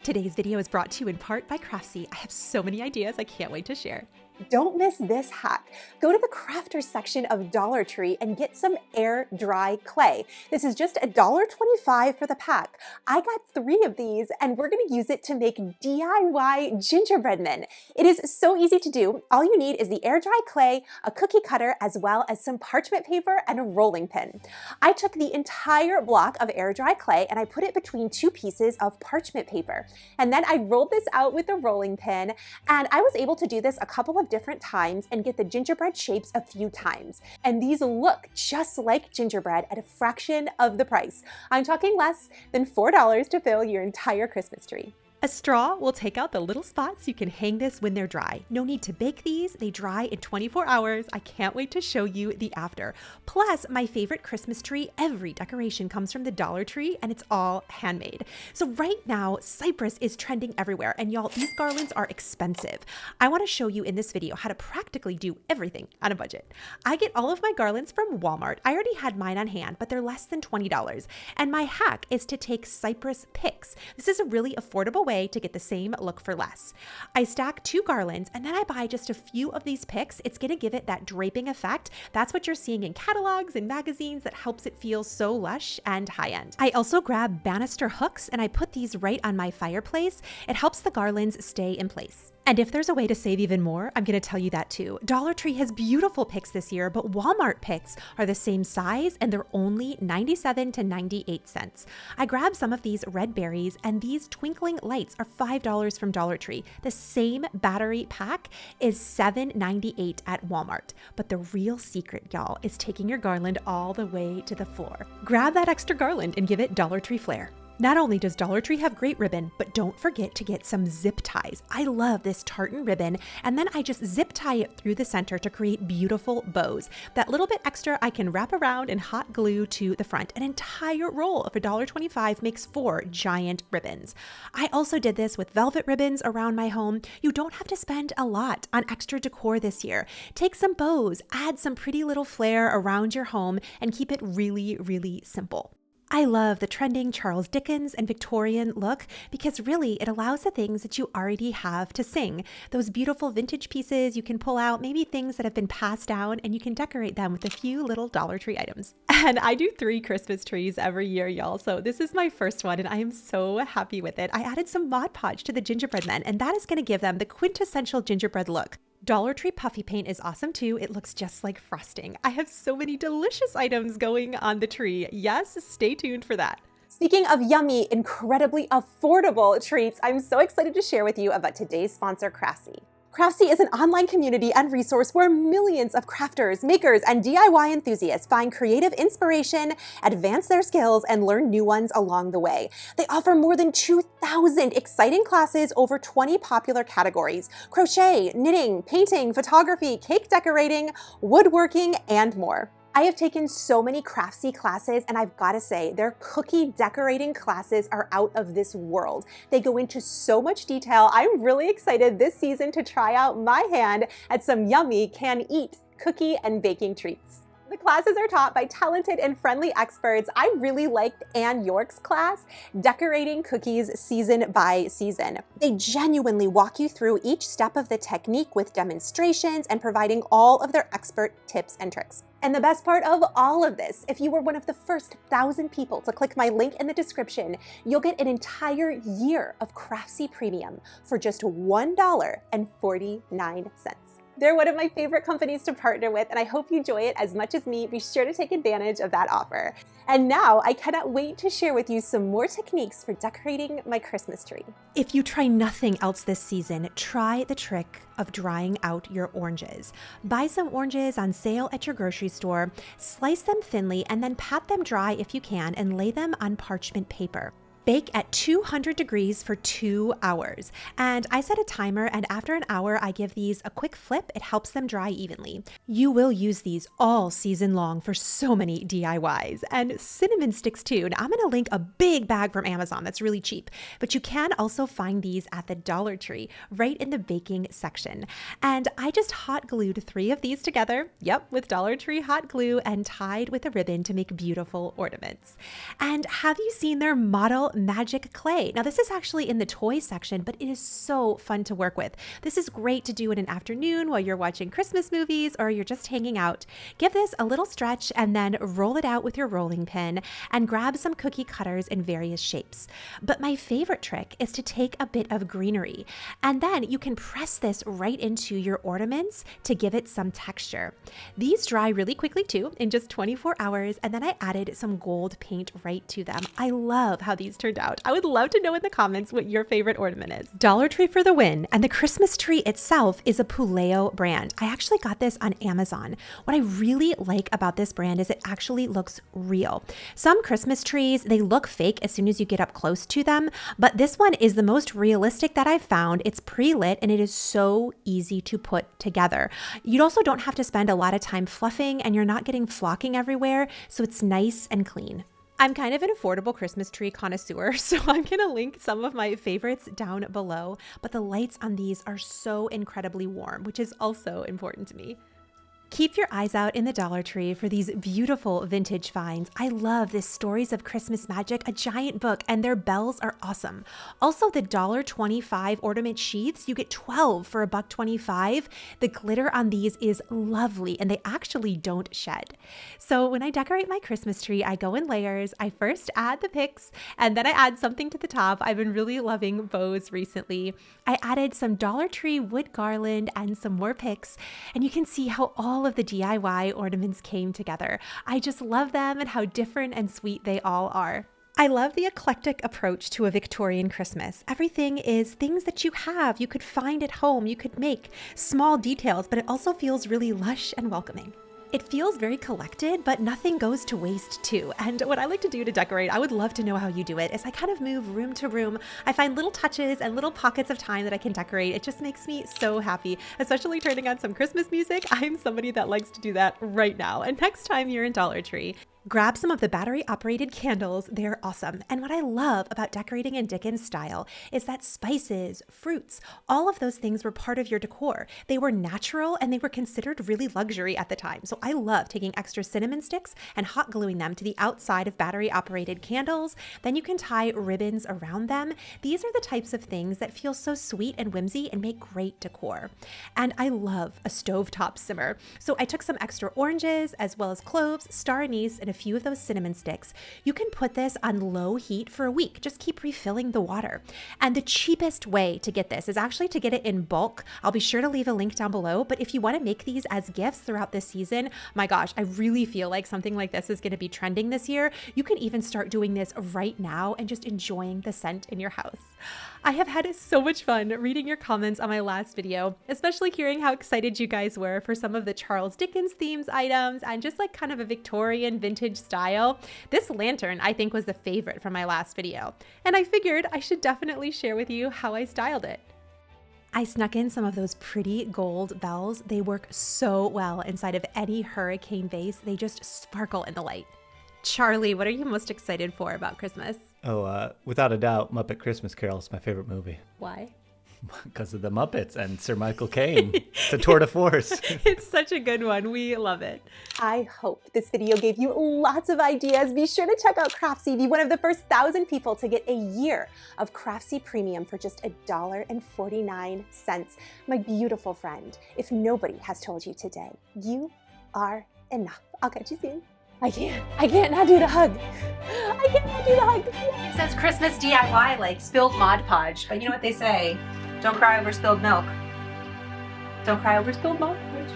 Today's video is brought to you in part by Craftsy. I have so many ideas I can't wait to share. Don't miss this hack. Go to the crafters section of Dollar Tree and get some air dry clay. This is just $1.25 for the pack. I got 3 of these and we're gonna use it to make DIY gingerbread men. It is so easy to do. All you need is the air dry clay, a cookie cutter, as well as some parchment paper and a rolling pin. I took the entire block of air dry clay and I put it between 2 pieces of parchment paper. And then I rolled this out with a rolling pin, and I was able to do this a couple of different times and get the gingerbread shapes a few times. And these look just like gingerbread at a fraction of the price. I'm talking less than $4 to fill your entire Christmas tree. A straw will take out the little spots. You can hang this when they're dry. No need to bake these. They dry in 24 hours. I can't wait to show you the after. Plus, my favorite Christmas tree, every decoration comes from the Dollar Tree and it's all handmade. So right now, cypress is trending everywhere. And y'all, these garlands are expensive. I want to show you in this video how to practically do everything on a budget. I get all of my garlands from Walmart. I already had mine on hand, but they're less than $20. And my hack is to take cypress picks. This is a really affordable way to get the same look for less. I stack 2 garlands and then I buy just a few of these picks. It's going to give it that draping effect. That's what you're seeing in catalogs and magazines that helps it feel so lush and high-end. I also grab banister hooks and I put these right on my fireplace. It helps the garlands stay in place. And if there's a way to save even more, I'm going to tell you that too. Dollar Tree has beautiful picks this year, but Walmart picks are the same size and they're only 97 to 98 cents. I grabbed some of these red berries and these twinkling lights are $5 from Dollar Tree. The same battery pack is $7.98 at Walmart. But the real secret, y'all, is taking your garland all the way to the floor. Grab that extra garland and give it Dollar Tree flair. Not only does Dollar Tree have great ribbon, but don't forget to get some zip ties. I love this tartan ribbon, and then I just zip tie it through the center to create beautiful bows. That little bit extra I can wrap around and hot glue to the front. An entire roll of $1.25 makes 4 giant ribbons. I also did this with velvet ribbons around my home. You don't have to spend a lot on extra decor this year. Take some bows, add some pretty little flair around your home, and keep it really, really simple. I love the trending Charles Dickens and Victorian look because really it allows the things that you already have to sing. Those beautiful vintage pieces you can pull out, maybe things that have been passed down, and you can decorate them with a few little Dollar Tree items. And I do 3 Christmas trees every year, y'all. So this is my first one and I am so happy with it. I added some Mod Podge to the gingerbread men and that is going to give them the quintessential gingerbread look. Dollar Tree puffy paint is awesome too. It looks just like frosting. I have so many delicious items going on the tree. Yes, stay tuned for that. Speaking of yummy, incredibly affordable treats, I'm so excited to share with you about today's sponsor, Craftsy. Craftsy is an online community and resource where millions of crafters, makers, and DIY enthusiasts find creative inspiration, advance their skills, and learn new ones along the way. They offer more than 2,000 exciting classes over 20 popular categories: crochet, knitting, painting, photography, cake decorating, woodworking, and more. I have taken so many Craftsy classes and I've got to say their cookie decorating classes are out of this world. They go into so much detail. I'm really excited this season to try out my hand at some yummy can-eat cookie and baking treats. The classes are taught by talented and friendly experts. I really liked Ann York's class, Decorating Cookies Season by Season. They genuinely walk you through each step of the technique with demonstrations and providing all of their expert tips and tricks. And the best part of all of this, if you were one of the first 1,000 people to click my link in the description, you'll get an entire year of Craftsy Premium for just $1.49. They're one of my favorite companies to partner with, and I hope you enjoy it as much as me. Be sure to take advantage of that offer. And now I cannot wait to share with you some more techniques for decorating my Christmas tree. If you try nothing else this season, try the trick of drying out your oranges. Buy some oranges on sale at your grocery store, slice them thinly, and then pat them dry if you can and lay them on parchment paper. Bake at 200 degrees for 2 hours. And I set a timer, and after an hour, I give these a quick flip. It helps them dry evenly. You will use these all season long for so many DIYs. And cinnamon sticks too. Now, I'm going to link a big bag from Amazon that's really cheap, but you can also find these at the Dollar Tree right in the baking section. And I just hot glued 3 of these together, with Dollar Tree hot glue, and tied with a ribbon to make beautiful ornaments. And have you seen their model beautiful magic clay. Now this is actually in the toy section, but it is so fun to work with. This is great to do in an afternoon while you're watching Christmas movies or you're just hanging out. Give this a little stretch and then roll it out with your rolling pin and grab some cookie cutters in various shapes. But my favorite trick is to take a bit of greenery and then you can press this right into your ornaments to give it some texture. These dry really quickly too, in just 24 hours, and then I added some gold paint right to them. I love how these turned out. I would love to know in the comments what your favorite ornament is. Dollar Tree for the win, and the Christmas tree itself is a Puleo brand. I actually got this on Amazon. What I really like about this brand is it actually looks real. Some Christmas trees, they look fake as soon as you get up close to them, but this one is the most realistic that I've found. It's pre-lit and it is so easy to put together. You also don't have to spend a lot of time fluffing and you're not getting flocking everywhere, so it's nice and clean. I'm kind of an affordable Christmas tree connoisseur, so I'm going to link some of my favorites down below, but the lights on these are so incredibly warm, which is also important to me. Keep your eyes out in the Dollar Tree for these beautiful vintage finds. I love this Stories of Christmas Magic, a giant book, and their bells are awesome. Also, the $1.25 ornament sheaths, you get 12 for $1.25. The glitter on these is lovely, and they actually don't shed. So when I decorate my Christmas tree, I go in layers. I first add the picks, and then I add something to the top. I've been really loving bows recently. I added some Dollar Tree wood garland and some more picks, and you can see how all of the DIY ornaments came together. I just love them and how different and sweet they all are. I love the eclectic approach to a Victorian Christmas. Everything is things that you have, you could find at home, you could make small details, but it also feels really lush and welcoming. It feels very collected, but nothing goes to waste too. And what I like to do to decorate, I would love to know how you do it, is I kind of move room to room. I find little touches and little pockets of time that I can decorate. It just makes me so happy, especially turning on some Christmas music. I'm somebody that likes to do that right now. And next time you're in Dollar Tree, grab some of the battery-operated candles. They're awesome. And what I love about decorating in Dickens style is that spices, fruits, all of those things were part of your decor. They were natural and they were considered really luxury at the time. So I love taking extra cinnamon sticks and hot gluing them to the outside of battery-operated candles. Then you can tie ribbons around them. These are the types of things that feel so sweet and whimsy and make great decor. And I love a stovetop simmer. So I took some extra oranges as well as cloves, star anise, and a few of those cinnamon sticks. You can put this on low heat for a week. Just keep refilling the water. And the cheapest way to get this is actually to get it in bulk. I'll be sure to leave a link down below, but if you want to make these as gifts throughout this season, my gosh, I really feel like something like this is going to be trending this year. You can even start doing this right now and just enjoying the scent in your house. I have had so much fun reading your comments on my last video, especially hearing how excited you guys were for some of the Charles Dickens themes items and just like kind of a Victorian vintage style. This lantern I think was the favorite from my last video, and I figured I should definitely share with you how I styled it. I snuck in some of those pretty gold bells. They work so well inside of any hurricane vase. They just sparkle in the light. Charlie, what are you most excited for about Christmas? Oh, without a doubt, Muppet Christmas Carol is my favorite movie. Why? Because of the Muppets and Sir Michael Caine. It's a tour de force. It's such a good one. We love it. I hope this video gave you lots of ideas. Be sure to check out Craftsy. Be one of the first 1,000 people to get a year of Craftsy Premium for just $1.49. My beautiful friend, if nobody has told you today, you are enough. I'll catch you soon. I can't not do the hug. I can't not do the hug. It says Christmas DIY like spilled Mod Podge, but you know what they say, don't cry over spilled milk. Don't cry over spilled Mod Podge.